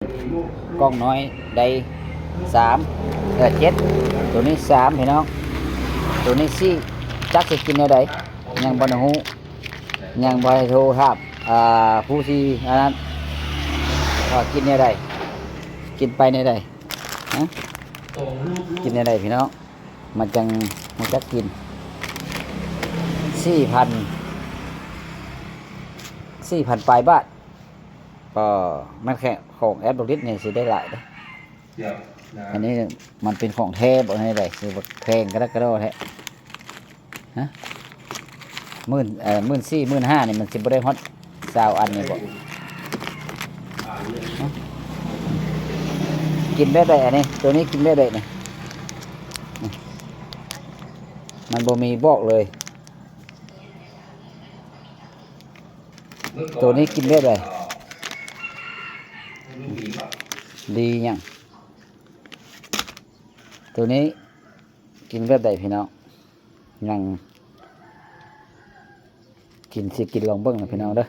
กล้องน้อยได้37ตัวนี้3พี่น้องตัวนี้4จักสิกินแนวใดยังบ่ฮู้ยังบ่ได้โทรครับผู้ที่อันนั้นว่ากินแนวใดกินไปแนวใดฮะกินแนวใดพี่น้องมันจังมันจักกิน4,000ปลายบาทก็มันแค่ของแอปดอกฤทธิ์นี่สิได้หลายเด้ออันนี้มันเป็นของแท้บ่ให้ได้คือบ่แพงกระดักกระโดดแท้ฮะ14,000 15,000นี่มันสิบ่ได้ฮอต20อันนี่บ่กินได้ได้อันนี้ตัวนี้กินได้ได้นี่มันบ่มีบอกเลยตัวนี้กินได้ได้ดียังตัวนี้กินแบบใดพี่น้องยังกินสิกินลองเบิ่งนะพี่น้องเด้อ